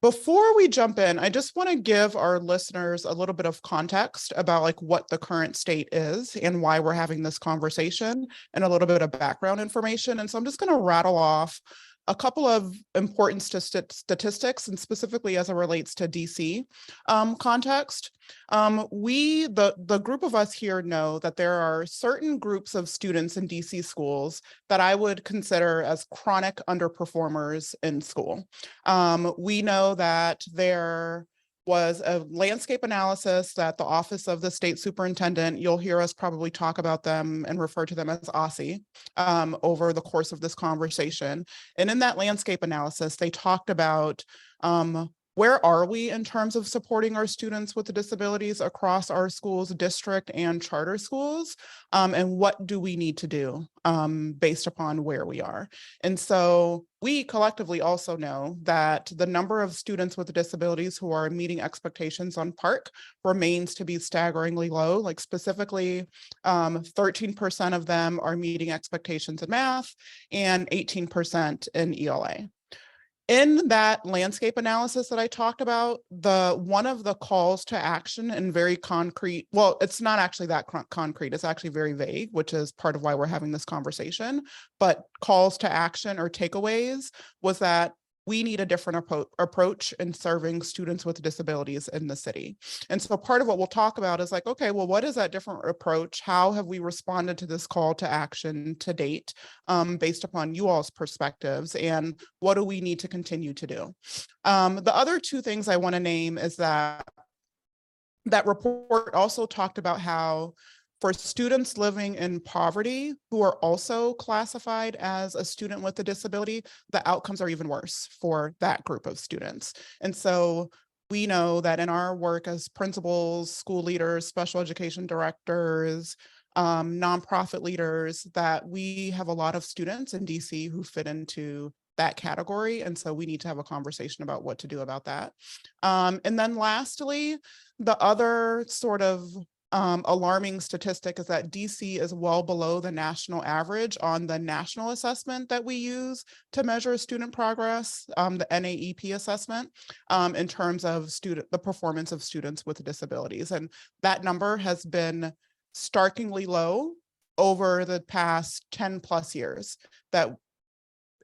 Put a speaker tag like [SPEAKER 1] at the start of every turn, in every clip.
[SPEAKER 1] Before we jump in, I just want to give our listeners a little bit of context about like what the current state is and why we're having this conversation, and a little bit of background information. And so I'm just going to rattle off a couple of important statistics, and specifically as it relates to DC context. The group of us here know that there are certain groups of students in DC schools that I would consider as chronic underperformers in school. We know that there was a landscape analysis that the Office of the State Superintendent, you'll hear us probably talk about them and refer to them as OSSI over the course of this conversation. And in that landscape analysis, they talked about where are we in terms of supporting our students with disabilities across our schools, district and charter schools, and what do we need to do based upon where we are. And so we collectively also know that the number of students with disabilities who are meeting expectations on PARCC remains to be staggeringly low. Like specifically, 13% of them are meeting expectations in math and 18% in ELA. In that landscape analysis that I talked about, one of the calls to action and very concrete, well, it's not actually that concrete, it's actually very vague, which is part of why we're having this conversation, but calls to action or takeaways was that we need a different approach in serving students with disabilities in the city. And so part of what we'll talk about is like, okay, well, what is that different approach? How have we responded to this call to action to date based upon you all's perspectives? And what do we need to continue to do? The other two things I want to name is that report also talked about how for students living in poverty who are also classified as a student with a disability, the outcomes are even worse for that group of students. And so we know that in our work as principals, school leaders, special education directors, nonprofit leaders, that we have a lot of students in DC who fit into that category. And so we need to have a conversation about what to do about that. And then lastly, the other sort of alarming statistic is that DC is well below the national average on the national assessment that we use to measure student progress, the NAEP assessment, in terms of the performance of students with disabilities. And that number has been starkly low over the past 10 plus years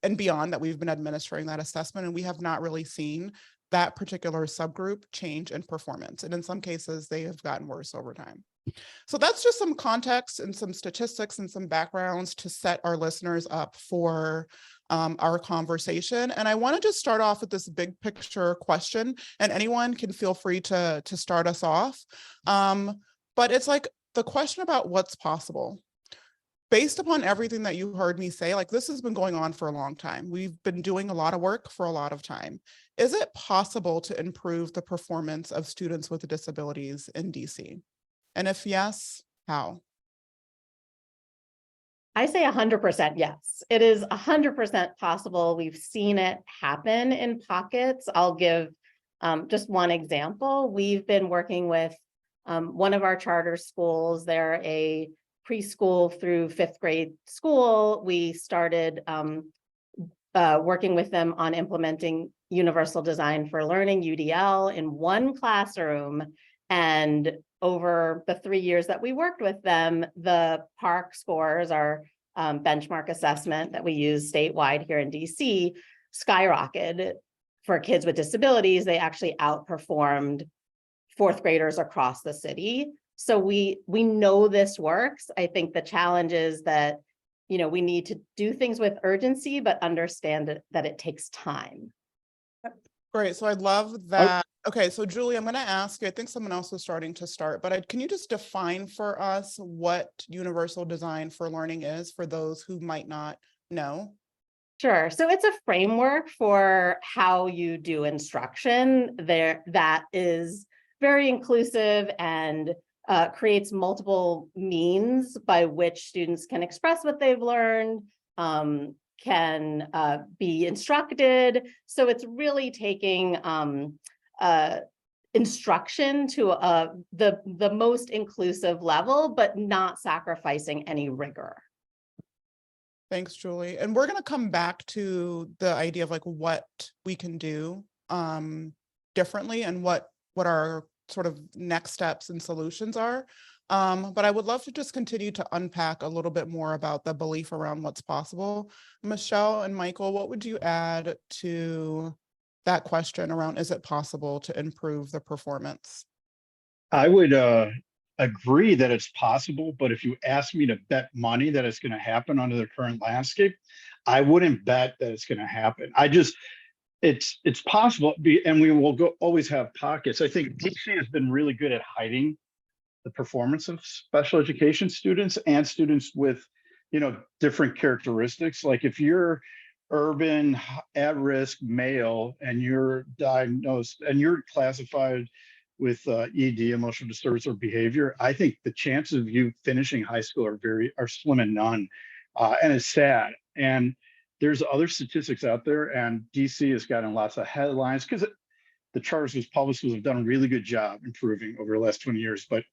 [SPEAKER 1] and beyond that we've been administering that assessment, and we have not really seen that particular subgroup change in performance. And in some cases, they have gotten worse over time. So that's just some context and some statistics and some backgrounds to set our listeners up for our conversation. And I want to just start off with this big picture question, and anyone can feel free to start us off. But it's like the question about what's possible. Based upon everything that you heard me say, like this has been going on for a long time. We've been doing a lot of work for a lot of time. Is it possible to improve the performance of students with disabilities in DC? And if yes, how?
[SPEAKER 2] I say 100% yes. It is 100% possible. We've seen it happen in pockets. I'll give just one example. We've been working with one of our charter schools. They're a preschool through fifth grade school. We started working with them on implementing Universal Design for Learning, UDL, in one classroom. And over the 3 years that we worked with them, the PARCC scores, our benchmark assessment that we use statewide here in DC, skyrocketed. For kids with disabilities, they actually outperformed fourth graders across the city. So we know this works. I think the challenge is that, you know, we need to do things with urgency, but understand that it takes time.
[SPEAKER 1] Great. So I love that. Okay, so Julie, I'm going to ask you, I think someone else was starting to start, but can you just define for us what Universal Design for Learning is for those who might not know?
[SPEAKER 2] Sure. So it's a framework for how you do instruction there that is very inclusive and creates multiple means by which students can express what they've learned, can be instructed. So it's really taking instruction to the most inclusive level, but not sacrificing any rigor.
[SPEAKER 1] Thanks, Julie. And we're going to come back to the idea of like what we can do differently and what our sort of next steps and solutions are. But I would love to just continue to unpack a little bit more about the belief around what's possible. Michelle and Michael, what would you add to that question around, is it possible to improve the performance?
[SPEAKER 3] I would agree that it's possible, but if you ask me to bet money that it's going to happen under the current landscape, I wouldn't bet that it's going to happen. It's possible, and we will always have pockets. I think DC has been really good at hiding the performance of special education students and students with, different characteristics. Like if you're urban, at-risk male, and you're diagnosed and you're classified with ED, emotional disturbance or behavior, I think the chances of you finishing high school are slim and none, and it's sad. And there's other statistics out there, and DC has gotten lots of headlines because the charter schools, public schools have done a really good job improving over the last 20 years, but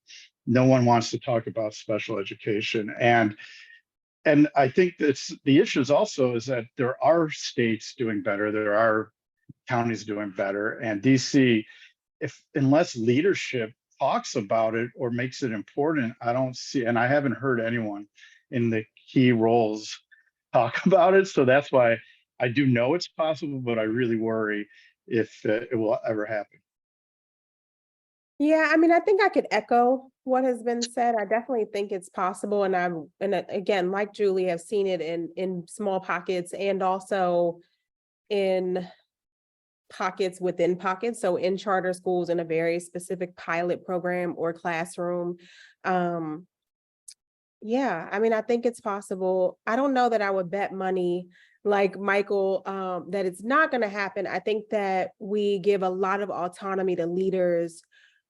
[SPEAKER 3] no one wants to talk about special education. And I think that's the issue is also is that there are states doing better, there are counties doing better, and DC, unless leadership talks about it or makes it important, I don't see, and I haven't heard anyone in the key roles talk about it. So that's why I do know it's possible, but I really worry if it will ever happen.
[SPEAKER 4] Yeah, I mean, I think I could echo what has been said. I definitely think it's possible, and again, like Julie, I've seen it in small pockets and also in pockets within pockets. So in charter schools in a very specific pilot program or classroom. Yeah, I mean, I think it's possible. I don't know that I would bet money like Michael, that it's not going to happen. I think that we give a lot of autonomy to leaders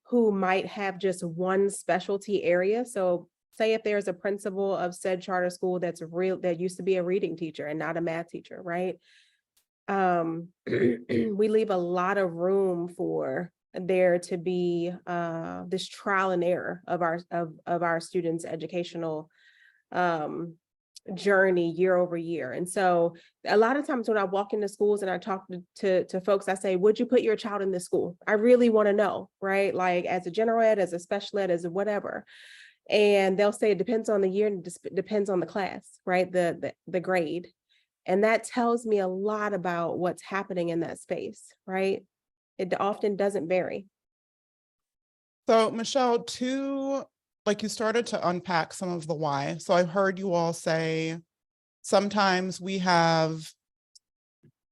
[SPEAKER 4] who might have just one specialty area. So say if there's a principal of said charter school that used to be a reading teacher and not a math teacher, right? We leave a lot of room for there to be this trial and error of our students' educational journey year over year. And so a lot of times when I walk into schools and I talk to folks, I say, would you put your child in this school? I really want to know, right? Like as a general ed, as a special ed, as a whatever. And they'll say it depends on the year and it depends on the class, right? The grade. And that tells me a lot about what's happening in that space, right? It often doesn't vary.
[SPEAKER 1] So Michelle, like you started to unpack some of the why. So I've heard you all say sometimes we have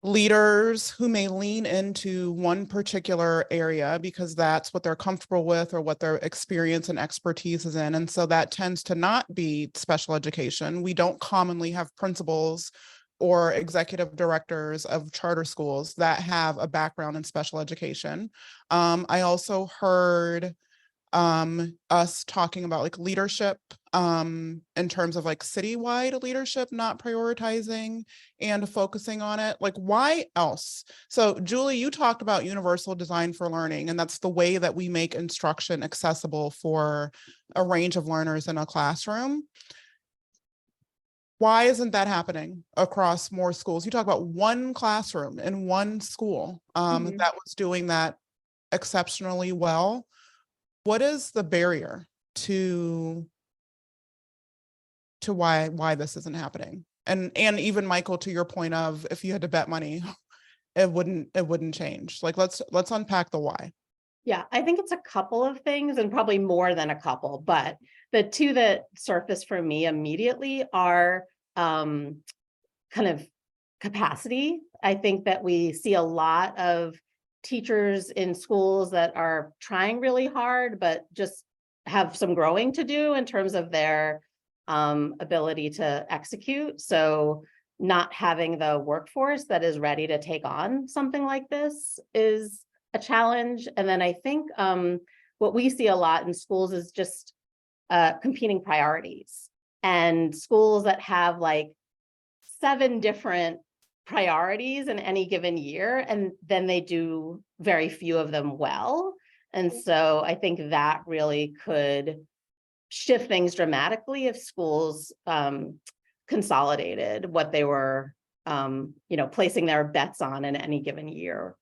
[SPEAKER 1] leaders who may lean into one particular area because that's what they're comfortable with or what their experience and expertise is in. And so that tends to not be special education. We don't commonly have principals or executive directors of charter schools that have a background in special education. I also heard us talking about like leadership in terms of like citywide leadership, not prioritizing and focusing on it. Like why else? So Julie, you talked about universal design for learning, and that's the way that we make instruction accessible for a range of learners in a classroom. Why isn't that happening across more schools? You talk about one classroom in one school that was doing that exceptionally well. What is the barrier to why this isn't happening? And even Michael, to your point of if you had to bet money, it wouldn't change. Like let's unpack the why.
[SPEAKER 2] Yeah, I think it's a couple of things and probably more than a couple, but the two that surface for me immediately are kind of capacity. I think that we see a lot of teachers in schools that are trying really hard, but just have some growing to do in terms of their ability to execute. So not having the workforce that is ready to take on something like this is a challenge. And then I think what we see a lot in schools is just competing priorities, and schools that have like 7 different priorities in any given year, and then they do very few of them well. And so I think that really could shift things dramatically if schools consolidated what they were placing their bets on in any given year.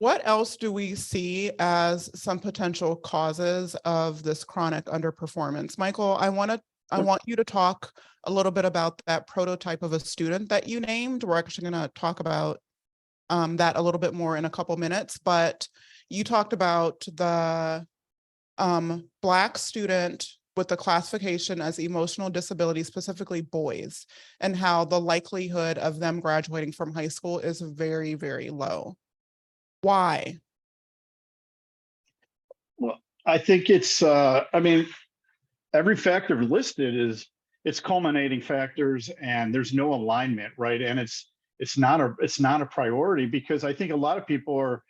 [SPEAKER 1] What else do we see as some potential causes of this chronic underperformance? Michael, I want you to talk a little bit about that prototype of a student that you named. We're actually going to talk about that a little bit more in a couple minutes, but you talked about the Black student with the classification as emotional disability, specifically boys, and how the likelihood of them graduating from high school is very, very low. Why?
[SPEAKER 3] Well, I think it's, I mean, every factor listed it's culminating factors, and there's no alignment, right? And it's not a priority, because I think a lot of people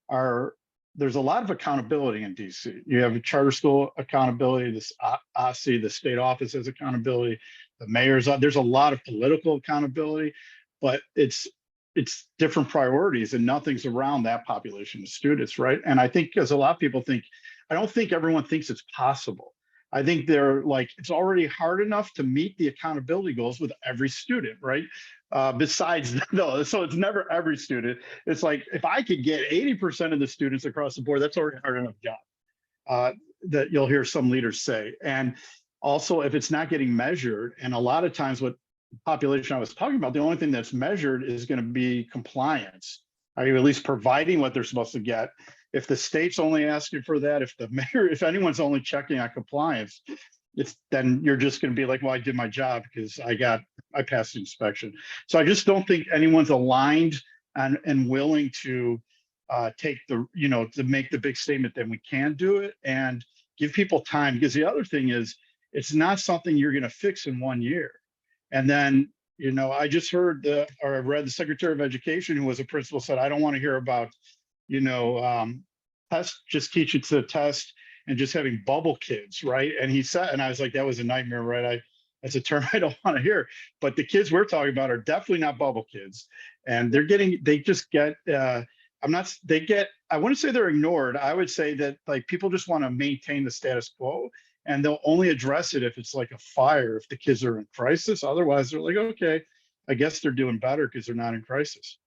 [SPEAKER 3] are there's a lot of accountability in DC. You have a charter school accountability, this OSCE, the state office has accountability, the mayor's, there's a lot of political accountability, but it's different priorities, and nothing's around that population of students, right? And I think, because a lot of people think, I don't think everyone thinks it's possible. I think they're like, it's already hard enough to meet the accountability goals with every student, right? Besides, no, so it's never every student. It's like, if I could get 80% of the students across the board, that's already a hard enough job, that you'll hear some leaders say. And also, if it's not getting measured, and a lot of times what population I was talking about, the only thing that's measured is going to be compliance. Are you at least providing what they're supposed to get? If the state's only asking for that, if the mayor, if anyone's only checking on compliance, then you're just going to be like, well, I did my job because I passed the inspection. So I just don't think anyone's aligned and willing to take the, to make the big statement that we can do it and give people time. Because the other thing is, it's not something you're going to fix in 1 year. And then, I just heard or I read the Secretary of Education, who was a principal, said, I don't want to hear about, just teach it to the test and just having bubble kids, right? And he said, and I was like, that was a nightmare, right? That's a term I don't want to hear. But the kids we're talking about are definitely not bubble kids. And they just get, I wouldn't say they're ignored. I would say that, like, people just want to maintain the status quo, and they'll only address it if it's like a fire, if the kids are in crisis. Otherwise, they're like, okay, I guess they're doing better because they're not in crisis.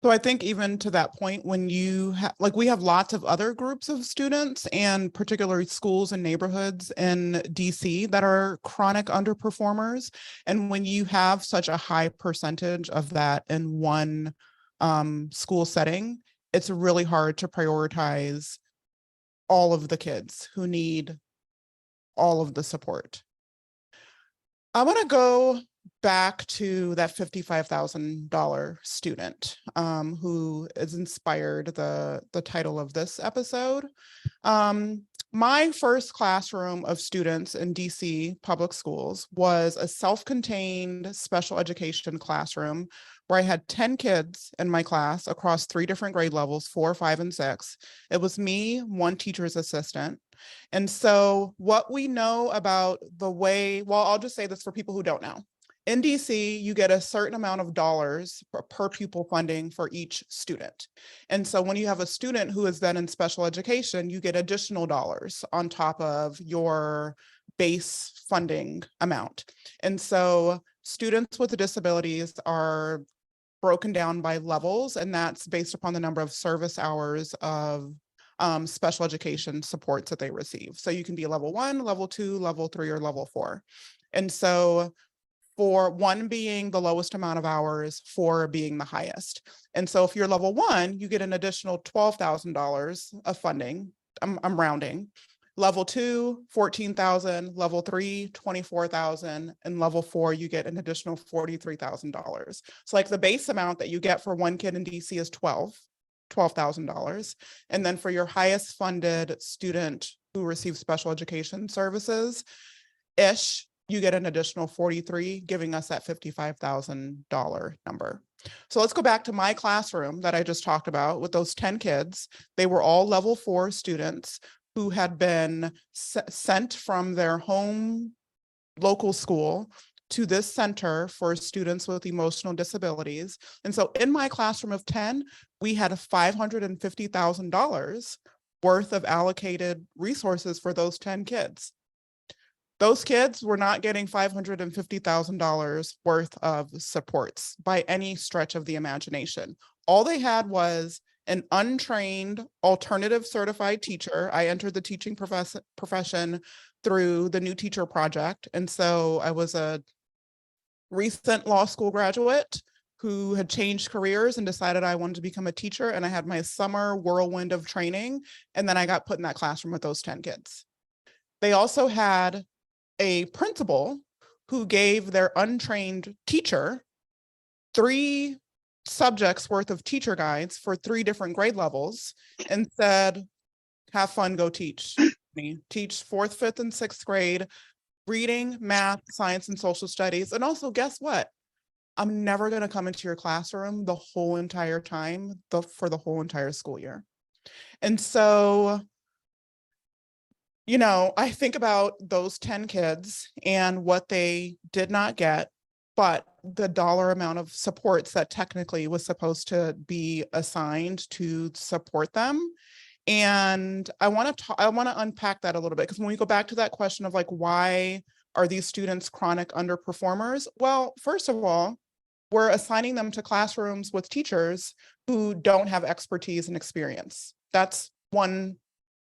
[SPEAKER 1] So I think even to that point, when you we have lots of other groups of students, and particularly schools and neighborhoods in DC that are chronic underperformers. And when you have such a high percentage of that in one school setting, it's really hard to prioritize all of the kids who need all of the support. I want to go back to that $55,000 student who has inspired the title of this episode. My first classroom of students in DC public schools was a self-contained special education classroom where I had 10 kids in my class across 3 different grade levels, 4, 5, and 6. It was me, one teacher's assistant. And so what we know about I'll just say this for people who don't know. In DC, you get a certain amount of dollars per pupil funding for each student. And so when you have a student who is then in special education, you get additional dollars on top of your base funding amount. And so students with disabilities are broken down by levels, and that's based upon the number of service hours of special education supports that they receive. So you can be level 1, level 2, level 3, or level 4. And so for 1 being the lowest amount of hours, 4 being the highest. And so if you're level 1, you get an additional $12,000 of funding. I'm rounding. Level 2, $14,000, level 3, $24,000, and level 4, you get an additional $43,000. So like the base amount that you get for 1 kid in DC is $12,000. And then for your highest funded student who receives special education services, you get an additional 43, giving us that $55,000 number. So let's go back to my classroom that I just talked about with those 10 kids. They were all level 4 students who had been sent from their home local school to this center for students with emotional disabilities. And so in my classroom of 10, we had $550,000 worth of allocated resources for those 10 kids. Those kids were not getting $550,000 worth of supports by any stretch of the imagination. All they had was an untrained alternative certified teacher. I entered the teaching profession through the New Teacher Project. And so I was a recent law school graduate who had changed careers and decided I wanted to become a teacher. And I had my summer whirlwind of training. And then I got put in that classroom with those 10 kids. They also had a principal who gave their untrained teacher 3 subjects worth of teacher guides for 3 different grade levels and said, have fun, go teach. Teach 4th, 5th, and 6th grade, reading, math, science, and social studies. And also, guess what? I'm never going to come into your classroom the whole entire time, for the whole entire school year. And so, you know, I think about those 10 kids and what they did not get, but the dollar amount of supports that technically was supposed to be assigned to support them. And I want to unpack that a little bit, because when we go back to that question of like, why are these students chronic underperformers? Well, first of all, we're assigning them to classrooms with teachers who don't have expertise and experience. That's one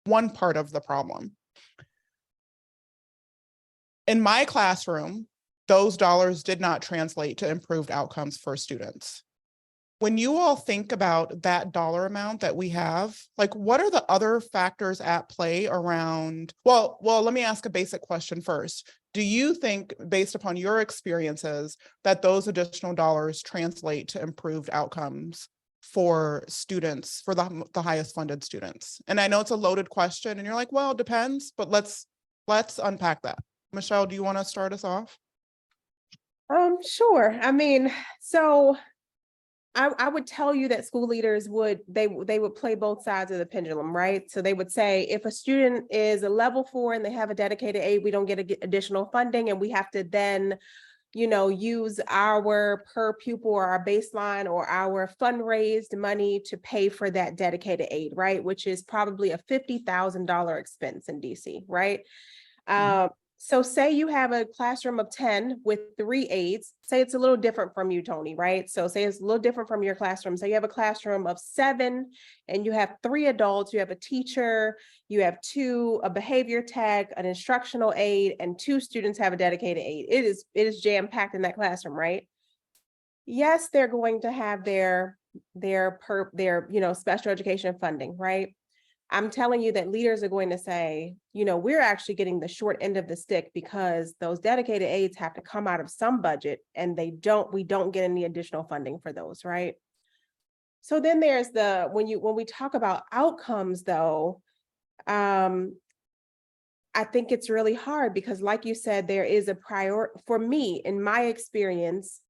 [SPEAKER 1] part of the problem. In my classroom, those dollars did not translate to improved outcomes for students. When you all think about that dollar amount that we have, like, what are the other factors at play around? Well, let me ask a basic question first. Do you think, based upon your experiences, that those additional dollars translate to improved outcomes for students, for the highest funded students? And I know it's a loaded question and you're like, well, it depends, but let's unpack that. Michelle, do you want to start us off?
[SPEAKER 4] Sure. I mean, so I would tell you that school leaders would play both sides of the pendulum, right? So they would say, if a student is a level 4 and they have a dedicated aid, we don't get additional funding, and we have to then, you know, use our per pupil or our baseline or our fundraised money to pay for that dedicated aid, right? Which is probably a $50,000 expense in DC, right? So say you have a classroom of 10 with 3 aides. Say it's a little different from you, Tony, right? So say it's a little different from your classroom. So you have a classroom of 7 and you have 3 adults, you have a teacher, you have a behavior tech, an instructional aide, and 2 students have a dedicated aide. It is jam-packed in that classroom, right? Yes, they're going to have their special education funding, right? I'm telling you that leaders are going to say, you know, we're actually getting the short end of the stick because those dedicated aides have to come out of some budget, and we don't get any additional funding for those, right? So then there's when we talk about outcomes though, I think it's really hard because, like you said, there is a priority for me in my experience.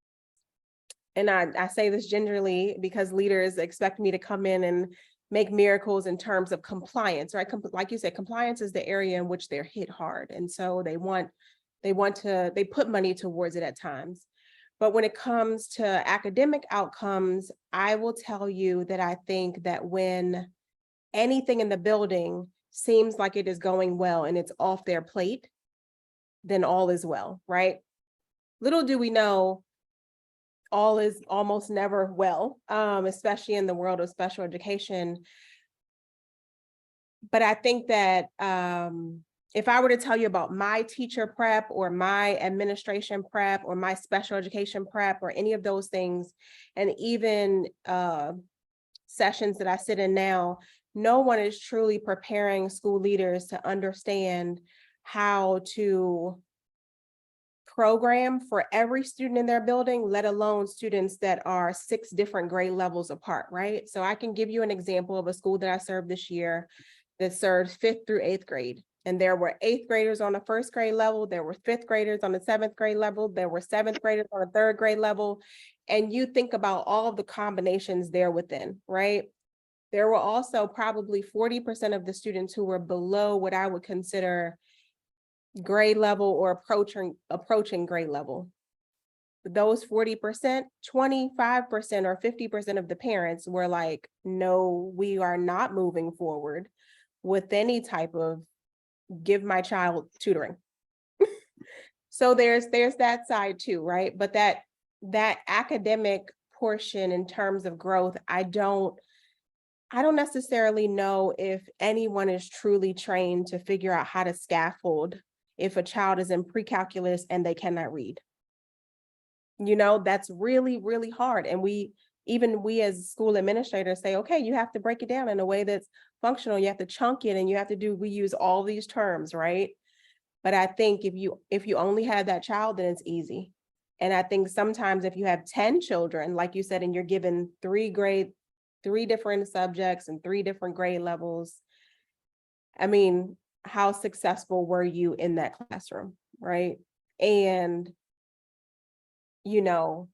[SPEAKER 4] And I say this gingerly because leaders expect me to come in and make miracles in terms of compliance, right? Like you said, compliance is the area in which they're hit hard. And so they put money towards it at times. But when it comes to academic outcomes, I will tell you that I think that when anything in the building seems like it is going well and it's off their plate, then all is well, right? Little do we know, all is almost never well, especially in the world of special education. But I think that if I were to tell you about my teacher prep or my administration prep or my special education prep or any of those things, and even sessions that I sit in now, no one is truly preparing school leaders to understand how to program for every student in their building, let alone students that are 6 different grade levels apart, right? So I can give you an example of a school that I served this year that serves 5th through 8th grade. And there were 8th graders on the 1st grade level, there were 5th graders on the 7th grade level, there were 7th graders on the 3rd grade level. And you think about all of the combinations there within, right? There were also probably 40% of the students who were below what I would consider grade level or approaching grade level. Those 40%, 25% or 50% of the parents were like, no, we are not moving forward with any type of give my child tutoring. So there's that side too, right? But that academic portion in terms of growth, I don't necessarily know if anyone is truly trained to figure out how to scaffold if a child is in pre-calculus and they cannot read. You know, that's really, really hard. And we as school administrators say, okay, you have to break it down in a way that's functional. You have to chunk it and we use all these terms, right? But I think if you only have that child, then it's easy. And I think sometimes if you have 10 children, like you said, and you're given 3 different subjects and 3 different grade levels, I mean, how successful were you in that classroom, right? And, you know,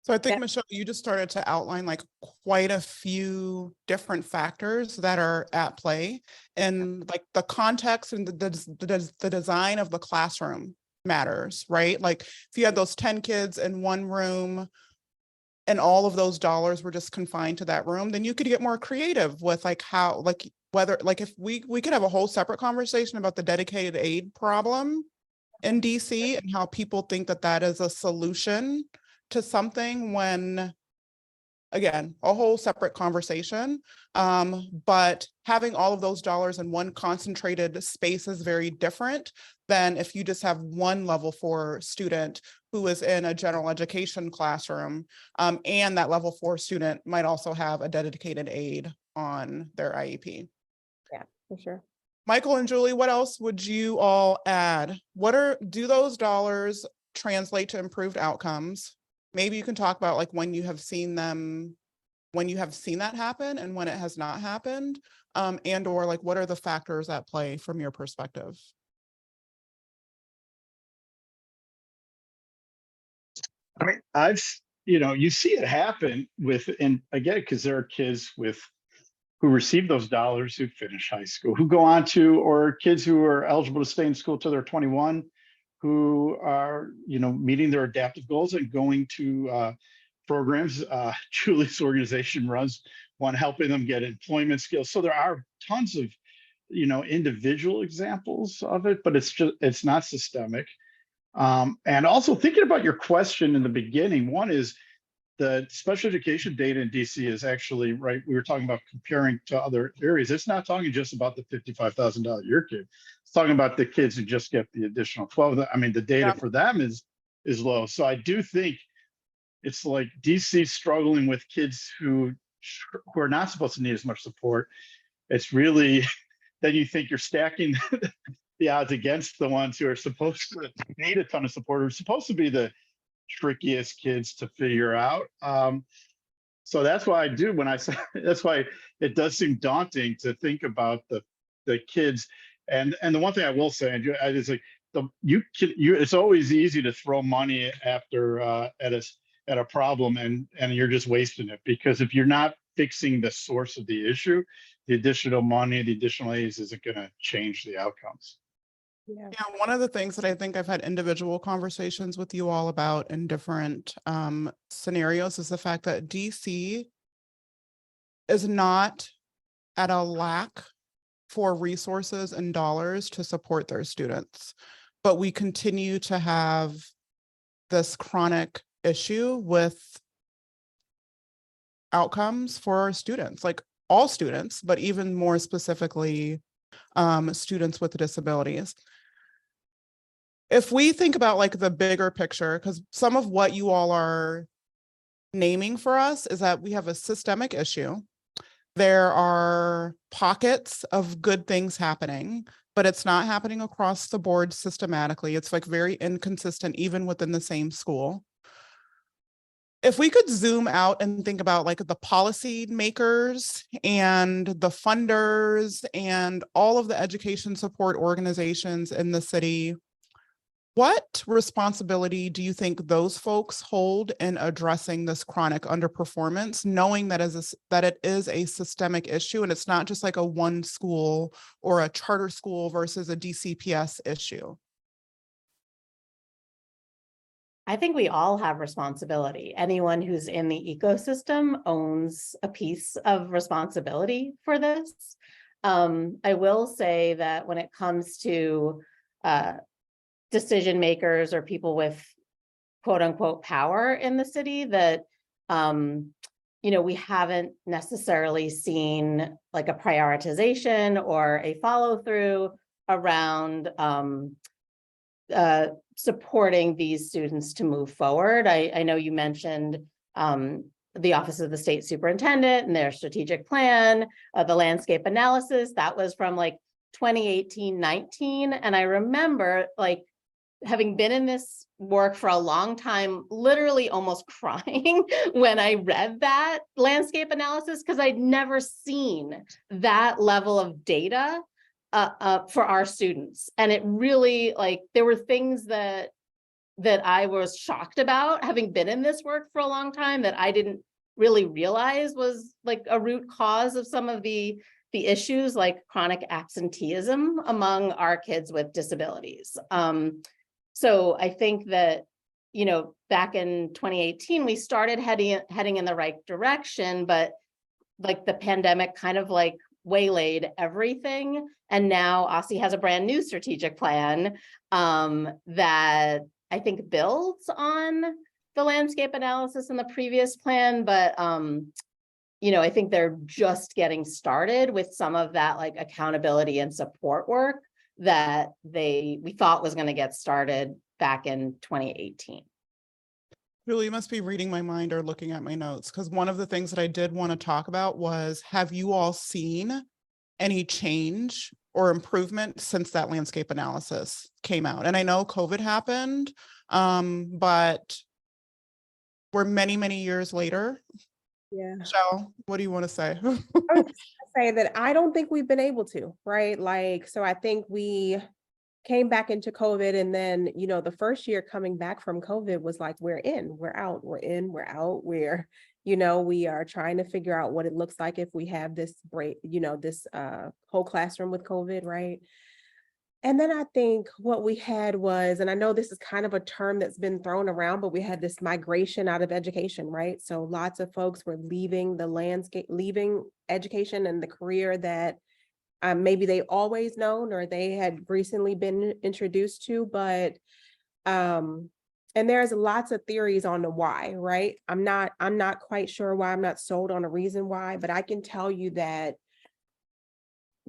[SPEAKER 1] So I think, Michelle, you just started to outline like quite a few different factors that are at play, and like the context and the design of the classroom matters, right? Like if you had those 10 kids in one room and all of those dollars were just confined to that room, then you could get more creative with like how, like whether, like if we could have a whole separate conversation about the dedicated aid problem in DC and how people think that that is a solution to something, when again, a whole separate conversation. But having all of those dollars in one concentrated space is very different than if you just have one level 4 student who is in a general education classroom, and that level 4 student might also have a dedicated aid on their IEP.
[SPEAKER 4] yeah, for sure.
[SPEAKER 1] Michael and Julie, what else would you all add? Do those dollars translate to improved outcomes? Maybe you can talk about like when you have seen that happen and when it has not happened, and or like what are the factors at play from your perspective?
[SPEAKER 3] I mean, you see it happen and again, because there are kids who receive those dollars who finish high school, who go on to, or kids who are eligible to stay in school till they're 21, who are, meeting their adaptive goals and going to programs. Julie's organization runs one helping them get employment skills. So there are tons of, individual examples of it, but it's not systemic. And also thinking about your question in the beginning, one is the special education data in DC is actually, right, we were talking about comparing to other areas. It's not talking just about the $55,000 a year kid. It's talking about the kids who just get the additional 12. I mean, the data for them is low. So I do think it's like DC struggling with kids who are not supposed to need as much support. It's really, then you think you're stacking the odds against the ones who are supposed to need a ton of support, who are supposed to be the trickiest kids to figure out. So that's why I do when I say, that's why it does seem daunting to think about the kids. And the one thing I will say, is like it's always easy to throw money after at a problem and you're just wasting it, because if you're not fixing the source of the issue, the additional money, the additional aids isn't going to change the outcomes.
[SPEAKER 1] Yeah, one of the things that I think I've had individual conversations with you all about in different scenarios is the fact that DC is not at a lack for resources and dollars to support their students, but we continue to have this chronic issue with outcomes for our students, like all students, but even more specifically, students with disabilities. If we think about like the bigger picture, because some of what you all are naming for us is that we have a systemic issue. There are pockets of good things happening, but it's not happening across the board systematically. It's like very inconsistent, even within the same school. If we could zoom out and think about like the policy makers and the funders and all of the education support organizations in the city, what responsibility do you think those folks hold in addressing this chronic underperformance, knowing that it is a systemic issue and it's not just like a one school or a charter school versus a DCPS issue?
[SPEAKER 2] I think we all have responsibility. Anyone who's in the ecosystem owns a piece of responsibility for this. I will say that when it comes to decision makers or people with quote unquote power in the city that, we haven't necessarily seen like a prioritization or a follow through around supporting these students to move forward. I know you mentioned the Office of the State Superintendent and their strategic plan, the landscape analysis, that was from like 2018-19. And I remember like having been in this work for a long time, literally almost crying when I read that landscape analysis, because I'd never seen that level of data for our students. And it really, like, there were things that I was shocked about, having been in this work for a long time, that I didn't really realize was like a root cause of some of the issues, like chronic absenteeism among our kids with disabilities. So I think that, back in 2018, we started heading in the right direction, but like the pandemic kind of like waylaid everything. And now OSSI has a brand new strategic plan that I think builds on the landscape analysis in the previous plan, but I think they're just getting started with some of that like accountability and support work that we thought was going to get started back in 2018.
[SPEAKER 1] Julie, you must be reading my mind or looking at my notes, because one of the things that I did want to talk about was, have you all seen any change or improvement since that landscape analysis came out? And I know COVID happened, but we're many, many years later.
[SPEAKER 4] Yeah.
[SPEAKER 1] Michelle, what do you want to say?
[SPEAKER 4] I was just gonna say that I don't think we've been able to, right? Like, so I think we came back into COVID, and then, the first year coming back from COVID was like, we're in, we're out, we're in, we're out, we are trying to figure out what it looks like if we have this break, this whole classroom with COVID, right? And then I think what we had was, and I know this is kind of a term that's been thrown around, but we had this migration out of education, right? So lots of folks were leaving education and the career that maybe they always known or they had recently been introduced to, but and there's lots of theories on the why, right? I'm not quite sure why. I'm not sold on a reason why, but I can tell you that,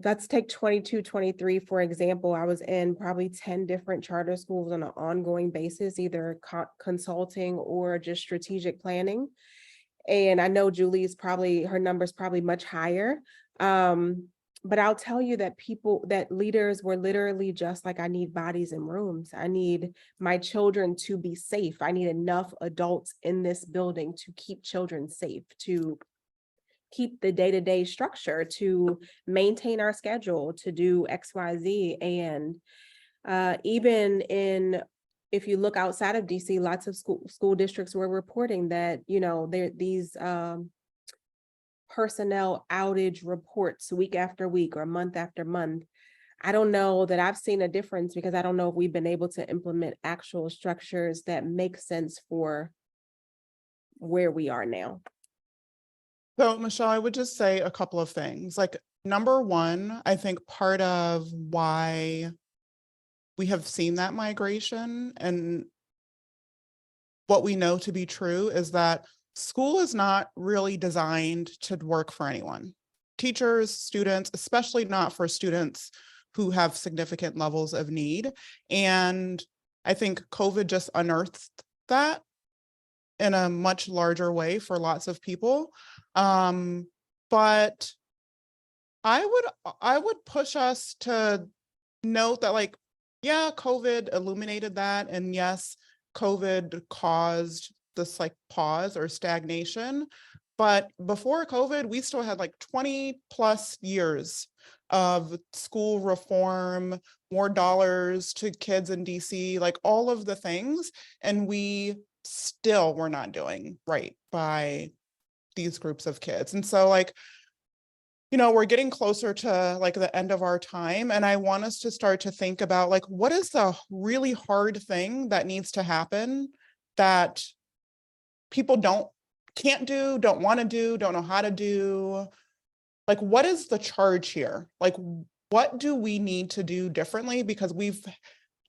[SPEAKER 4] let's take 22, 23, for example. I was in probably 10 different charter schools on an ongoing basis, either consulting or just strategic planning. And I know Julie's her number's probably much higher. But I'll tell you that leaders were literally just like, I need bodies in rooms. I need my children to be safe. I need enough adults in this building to keep children safe, to keep the day-to-day structure, to maintain our schedule, to do XYZ. And even if you look outside of DC, lots of school districts were reporting that, these personnel outage reports week after week or month after month. I don't know that I've seen a difference, because I don't know if we've been able to implement actual structures that make sense for where we are now.
[SPEAKER 1] So, Michelle, I would just say a couple of things. Like, number one, I think part of why we have seen that migration and what we know to be true is that school is not really designed to work for anyone. Teachers, students, especially not for students who have significant levels of need. And I think COVID just unearthed that in a much larger way for lots of people. But I would push us to note that, like, yeah, COVID illuminated that. And yes, COVID caused this like pause or stagnation. But before COVID, we still had like 20 plus years of school reform, more dollars to kids in DC, like all of the things. And we still were not doing right by these groups of kids. And so, like, we're getting closer to like the end of our time. And I want us to start to think about, like, what is the really hard thing that needs to happen that people can't do, don't want to do, don't know how to do? Like, what is the charge here? Like, what do we need to do differently? Because we've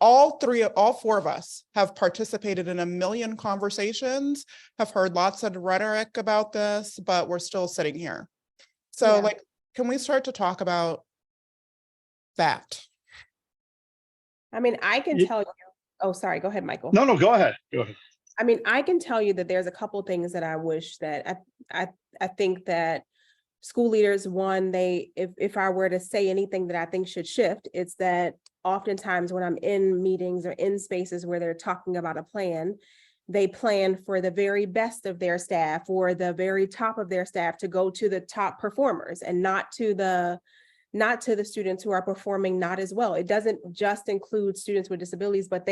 [SPEAKER 1] all four of us have participated in a million conversations, have heard lots of rhetoric about this, but we're still sitting here. So
[SPEAKER 4] Yeah.
[SPEAKER 1] like, can we start to talk about that?
[SPEAKER 4] I mean, I can
[SPEAKER 3] Ye-
[SPEAKER 4] tell you, oh, sorry, go ahead, Michael.
[SPEAKER 3] No, go ahead. Go ahead.
[SPEAKER 4] I mean, I can tell you that there's a couple things that I wish that I think that school leaders, one, if I were to say anything that I think should shift, it's that oftentimes when I'm in meetings or in spaces where they're talking about a plan, they plan for the very best of their staff or the very top of their staff to go to the top performers and not to the students who are performing not as well. It doesn't just include students with disabilities, but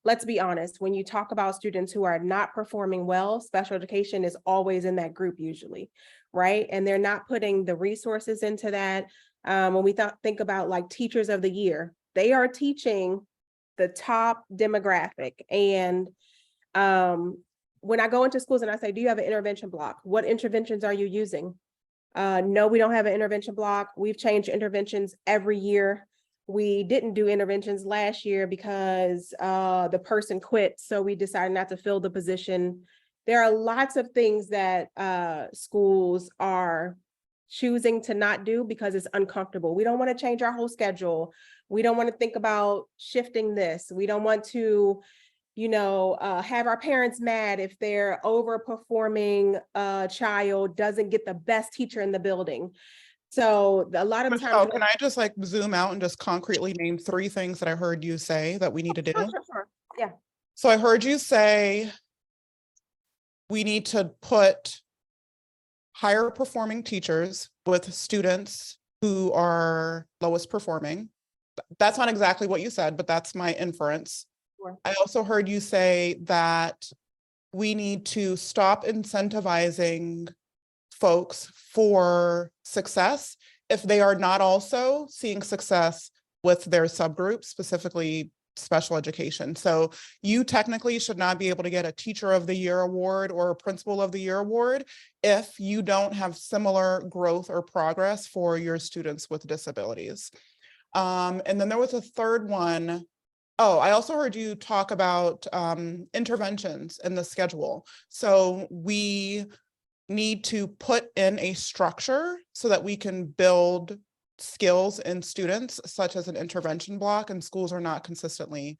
[SPEAKER 4] let's be honest, when you talk about students who are not performing well, special education is always in that group usually, right? And they're not putting the resources into that. When we think about like teachers of the year, they are teaching the top demographic. And when I go into schools and I say, do you have an intervention block? What interventions are you using? No, we don't have an intervention block. We've changed interventions every year. We didn't do interventions last year because the person quit, so we decided not to fill the position. There are lots of things that schools are choosing to not do because it's uncomfortable. We don't want to change our whole schedule. We don't want to think about shifting this. We don't want to, have our parents mad if their overperforming child doesn't get the best teacher in the building. So a lot of
[SPEAKER 1] Michelle,
[SPEAKER 4] times.
[SPEAKER 1] can I just like zoom out and just concretely name 3 things that I heard you say that we need to do?
[SPEAKER 4] Sure. Yeah.
[SPEAKER 1] So I heard you say we need to put higher performing teachers with students who are lowest performing. That's not exactly what you said, but that's my inference.
[SPEAKER 4] Sure.
[SPEAKER 1] I also heard you say that we need to stop incentivizing folks for success if they are not also seeing success with their subgroup, specifically special education. So you technically should not be able to get a teacher of the year award or a principal of the year award if you don't have similar growth or progress for your students with disabilities. And then there was a third one. Oh, I also heard you talk about interventions in the schedule. So we need to put in a structure so that we can build skills in students, such as an intervention block, and schools are not consistently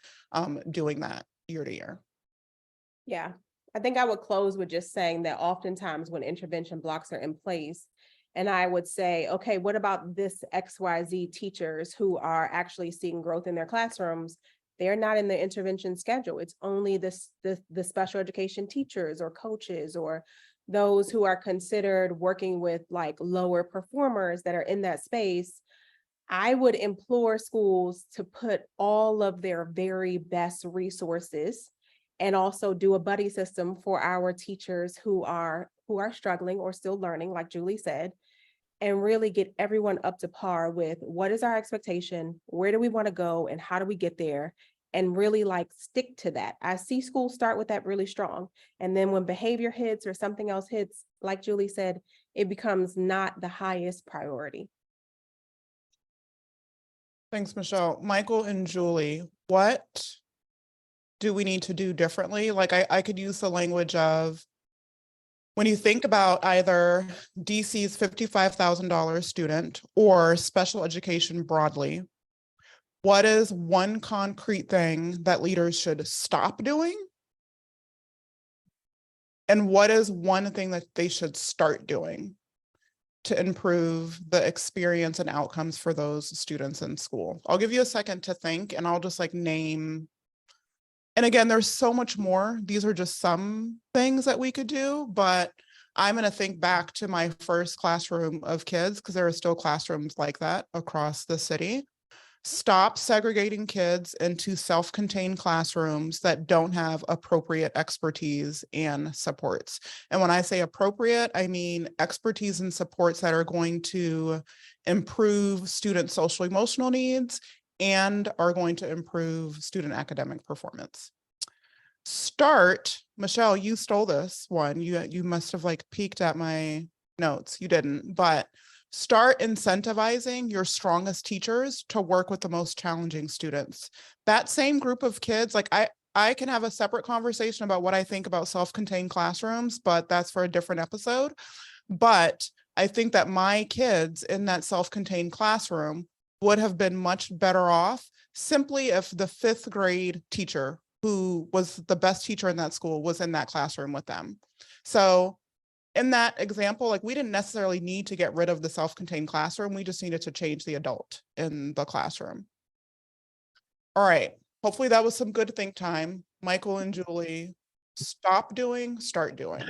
[SPEAKER 1] doing that year to year.
[SPEAKER 4] Yeah, I think I would close with just saying that oftentimes when intervention blocks are in place, and I would say, okay, what about this XYZ teachers who are actually seeing growth in their classrooms? They're not in the intervention schedule. It's only the special education teachers or coaches or those who are considered working with like lower performers that are in that space. I would implore schools to put all of their very best resources and also do a buddy system for our teachers who are struggling or still learning, like Julie said, and really get everyone up to par with what is our expectation, where do we want to go, and how do we get there, and really like stick to that. I see schools start with that really strong. And then when behavior hits or something else hits, like Julie said, it becomes not the highest priority.
[SPEAKER 1] Thanks, Michelle. Michael and Julie, what do we need to do differently? Like I could use the language of, when you think about either DC's $55,000 student or special education broadly, what is one concrete thing that leaders should stop doing? And what is one thing that they should start doing to improve the experience and outcomes for those students in school? I'll give you a second to think, and I'll just like name. And again, there's so much more. These are just some things that we could do, but I'm going to think back to my first classroom of kids, because there are still classrooms like that across the city. Stop segregating kids into self-contained classrooms that don't have appropriate expertise and supports. And when I say appropriate, I mean expertise and supports that are going to improve student social emotional needs and are going to improve student academic performance. Michelle, you stole this one. You must have like peeked at my notes. You didn't, but start incentivizing your strongest teachers to work with the most challenging students. That same group of kids, like I can have a separate conversation about what I think about self-contained classrooms, but that's for a different episode. But I think that my kids in that self-contained classroom would have been much better off simply if the 5th grade teacher, who was the best teacher in that school, was in that classroom with them. So in that example, like we didn't necessarily need to get rid of the self-contained classroom. We just needed to change the adult in the classroom. All right. Hopefully that was some good think time. Michael and Julie, stop doing, start doing.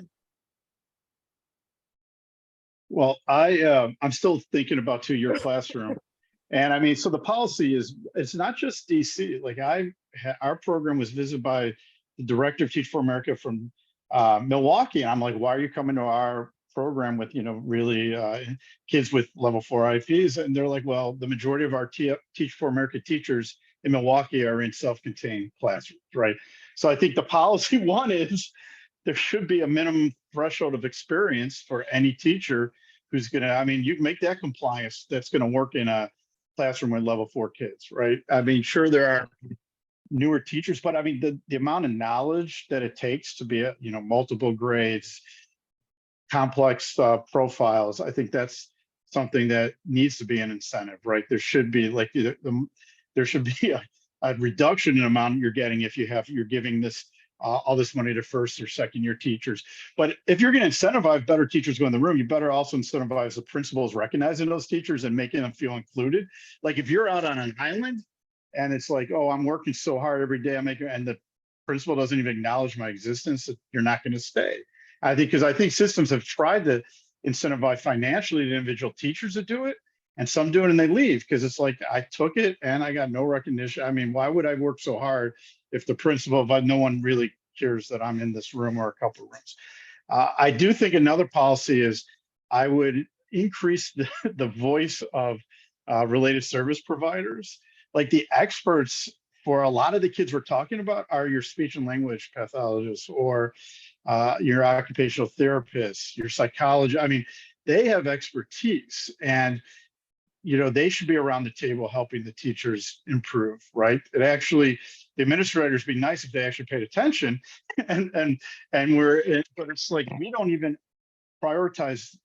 [SPEAKER 3] Well, I'm still thinking about 2-year classroom. And I mean, so the policy is, it's not just DC. Like our program was visited by the director of Teach for America from Milwaukee. And I'm like, why are you coming to our program with, really kids with level 4 IEPs? And they're like, well, the majority of our Teach for America teachers in Milwaukee are in self-contained classrooms, right? So I think the policy one is there should be a minimum threshold of experience for any teacher who's going to, I mean, you make that compliance that's going to work in a classroom with level 4 kids, right? I mean, sure, there are newer teachers, but I mean, the amount of knowledge that it takes to be, multiple grades, complex profiles, I think that's something that needs to be an incentive, right? There should be like, there should be a reduction in amount you're getting if you're giving this all this money to 1st or 2nd year teachers. But if you're going to incentivize better teachers go in the room, you better also incentivize the principals recognizing those teachers and making them feel included. Like if you're out on an island and it's like, oh, I'm working so hard every day, and the principal doesn't even acknowledge my existence, you're not going to stay. Because I think systems have tried to incentivize financially the individual teachers to do it, and some do it and they leave because it's like, I took it and I got no recognition. I mean, why would I work so hard if the principal, but no one really cares that I'm in this room or a couple of rooms? I do think another policy is I would increase the voice of related service providers. Like the experts for a lot of the kids we're talking about are your speech and language pathologists or your occupational therapists, your psychologists. I mean, they have expertise, and they should be around the table helping the teachers improve, right? The administrators be nice if they actually paid attention, but it's like we don't even prioritize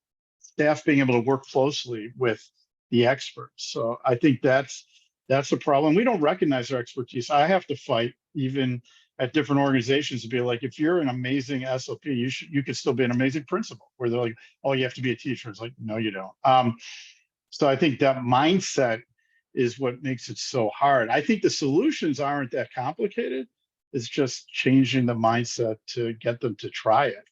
[SPEAKER 3] staff being able to work closely with the experts. So I think that's a problem. We don't recognize their expertise. I have to fight even at different organizations to be like, if you're an amazing SOP, you could still be an amazing principal. Where they're like, oh, you have to be a teacher. It's like, no, you don't. So I think that mindset is what makes it so hard. I think the solutions aren't that complicated. It's just changing the mindset to get them to try it.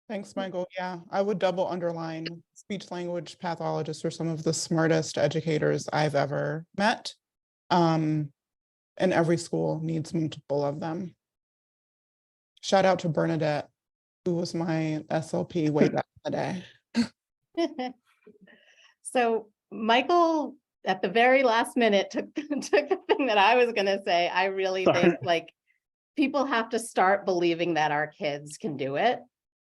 [SPEAKER 1] Thanks, Michael. Yeah, I would double underline speech language pathologists are some of the smartest educators I've ever met. And every school needs multiple of them. Shout out to Bernadette, who was my SLP way back in the day.
[SPEAKER 2] So Michael, at the very last minute, took the thing that I was going to say. I really think like people have to start believing that our kids can do it.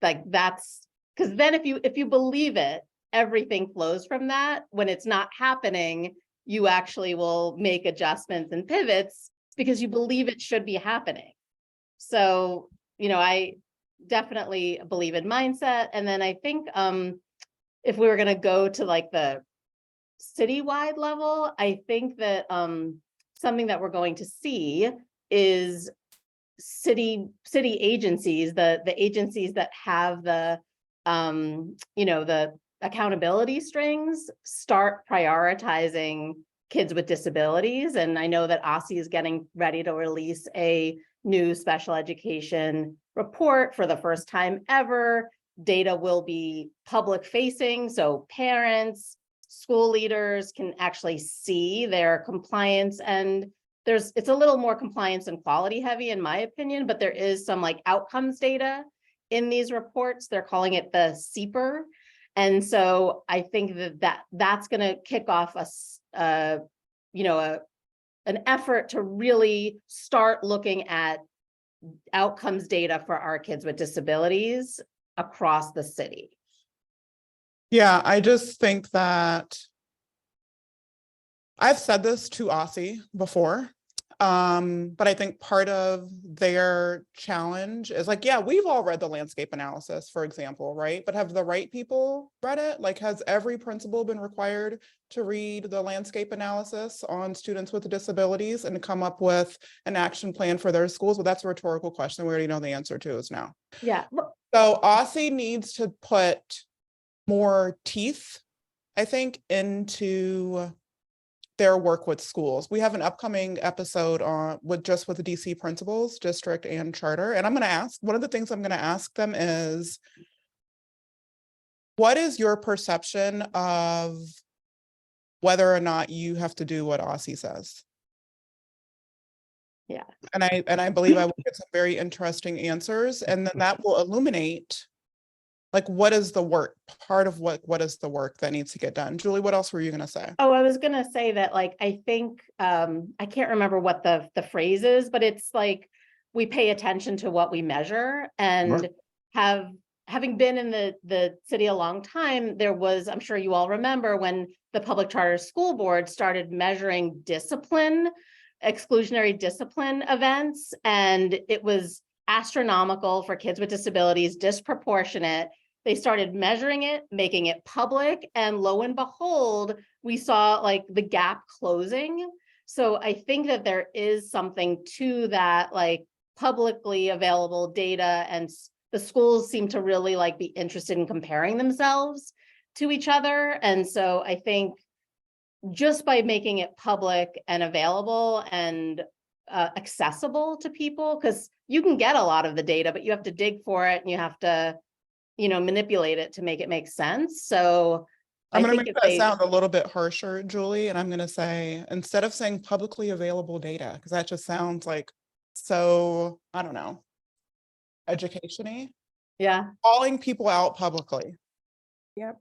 [SPEAKER 2] Like that's because then if you believe it, everything flows from that. When it's not happening, you actually will make adjustments and pivots because you believe it should be happening. So, I definitely believe in mindset. And then I think if we were going to go to like the citywide level, I think that something that we're going to see is city agencies, the agencies that have the the accountability strings start prioritizing kids with disabilities. And I know that OSSI is getting ready to release a new special education report for the first time ever. Data will be public facing, so parents, school leaders can actually see their compliance, and it's a little more compliance and quality heavy in my opinion, but there is some like outcomes data in these reports. They're calling it the CEPR. And so I think that's going to kick off an effort to really start looking at outcomes data for our kids with disabilities across the city.
[SPEAKER 1] Yeah, I just think that I've said this to Aussie before, but I think part of their challenge is like, yeah, we've all read the landscape analysis, for example, right? But have the right people read it? Like, has every principal been required to read the landscape analysis on students with disabilities and come up with an action plan for their schools? Well, that's a rhetorical question. We already know the answer to is no.
[SPEAKER 2] Yeah.
[SPEAKER 1] So Aussie needs to put more teeth, I think, into their work with schools. We have an upcoming episode on with the DC principals, district and charter. And I'm going to ask, one of the things I'm going to ask them is, what is your perception of whether or not you have to do what Aussie says?
[SPEAKER 2] Yeah.
[SPEAKER 1] And I believe I will get some very interesting answers. And then that will illuminate like what is the work, part of what is the work that needs to get done. Julie, what else were you going to say?
[SPEAKER 2] Oh, I was gonna say that, like, I think, I can't remember what the phrase is, but it's like, we pay attention to what we measure, and having been in the city a long time, there was, I'm sure you all remember, when the public charter school board started measuring discipline, exclusionary discipline events, and it was astronomical for kids with disabilities, disproportionate. They started measuring it, making it public, and lo and behold, we saw like the gap closing. So I think that there is something to that, like publicly available data, and the schools seem to really like be interested in comparing themselves to each other. And so I think just by making it public and available and accessible to people, because you can get a lot of the data, but you have to dig for it and you have to, manipulate it to make it make sense. So
[SPEAKER 1] I'm
[SPEAKER 2] I
[SPEAKER 1] going to
[SPEAKER 2] think
[SPEAKER 1] make
[SPEAKER 2] if
[SPEAKER 1] that
[SPEAKER 2] they,
[SPEAKER 1] sound a little bit harsher, Julie, and I'm going to say, instead of saying publicly available data, because that just sounds like so, I don't know, education-y,
[SPEAKER 2] yeah,
[SPEAKER 1] calling people out publicly.
[SPEAKER 4] Yep.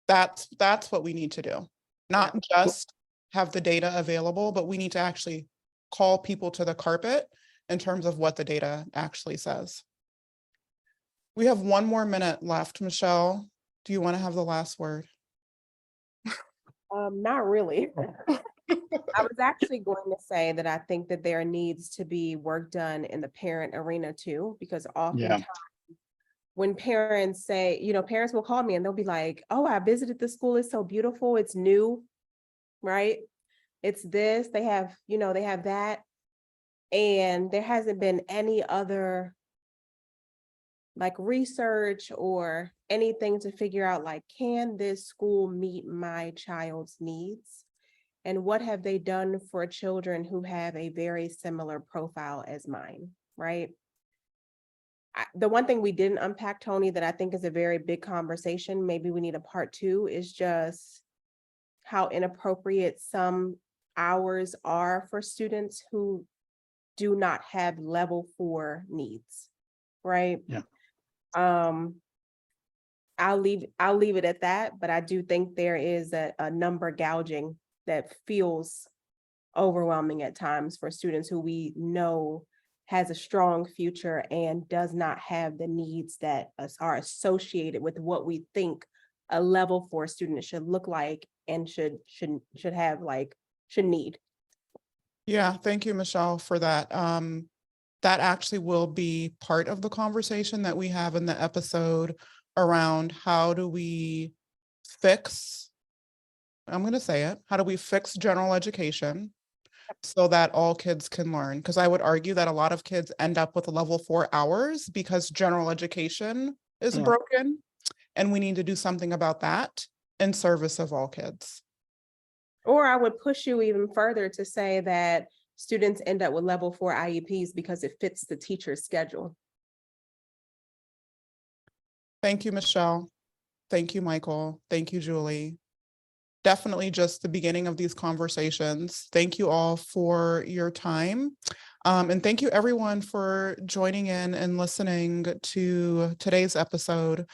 [SPEAKER 1] That's what we need to do. Not just have the data available, but we need to actually call people to the carpet in terms of what the data actually says. We have 1 more minute left. Michelle, do you want to have the last word?
[SPEAKER 4] Not really. I was actually going to say that I think that there needs to be work done in the parent arena too, because oftentimes when parents say, parents will call me and they'll be like, oh, I visited the school. It's so beautiful. It's new, right? It's this, they have that. And there hasn't been any other like research or anything to figure out, like, can this school meet my child's needs? And what have they done for children who have a very similar profile as mine, right? The one thing we didn't unpack, Tony, that I think is a very big conversation, maybe we need a part 2, is just how inappropriate some hours are for students who do not have level 4 needs, right?
[SPEAKER 3] Yeah.
[SPEAKER 4] I'll leave it at that, but I do think there is a number gouging that feels overwhelming at times for students who we know has a strong future and does not have the needs that are associated with what we think a level 4 student should look like and should need.
[SPEAKER 1] Yeah, thank you, Michelle, for that. That actually will be part of the conversation that we have in the episode around how do we fix, I'm going to say it, how do we fix general education so that all kids can learn? Because I would argue that a lot of kids end up with a level 4 hours because general education is broken, and we need to do something about that in service of all kids.
[SPEAKER 4] Or I would push you even further to say that students end up with level 4 IEPs because it fits the teacher's schedule.
[SPEAKER 1] Thank you, Michelle. Thank you, Michael. Thank you, Julie. Definitely just the beginning of these conversations. Thank you all for your time. And thank you everyone for joining in and listening to today's episode.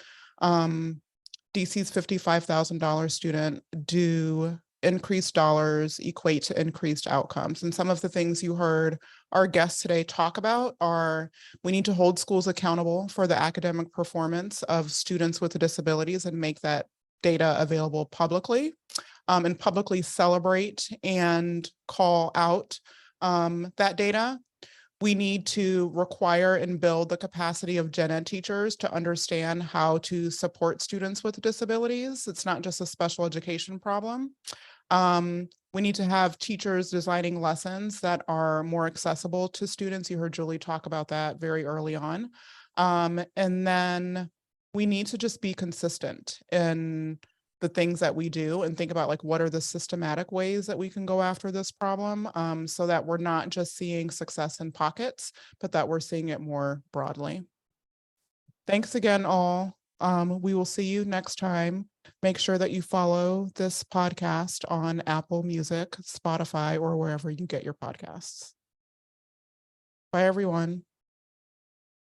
[SPEAKER 1] DC's $55,000 student, do increased dollars equate to increased outcomes. And some of the things you heard our guests today talk about are we need to hold schools accountable for the academic performance of students with disabilities and make that data available publicly, and publicly celebrate and call out that data. We need to require and build the capacity of gen ed teachers to understand how to support students with disabilities. It's not just a special education problem. We need to have teachers designing lessons that are more accessible to students. You heard Julie talk about that very early on. And then we need to just be consistent in the things that we do and think about like what are the systematic ways that we can go after this problem, so that we're not just seeing success in pockets, but that we're seeing it more broadly. Thanks again, all. We will see you next time. Make sure that you follow this podcast on Apple Music, Spotify, or wherever you get your podcasts. Bye, everyone.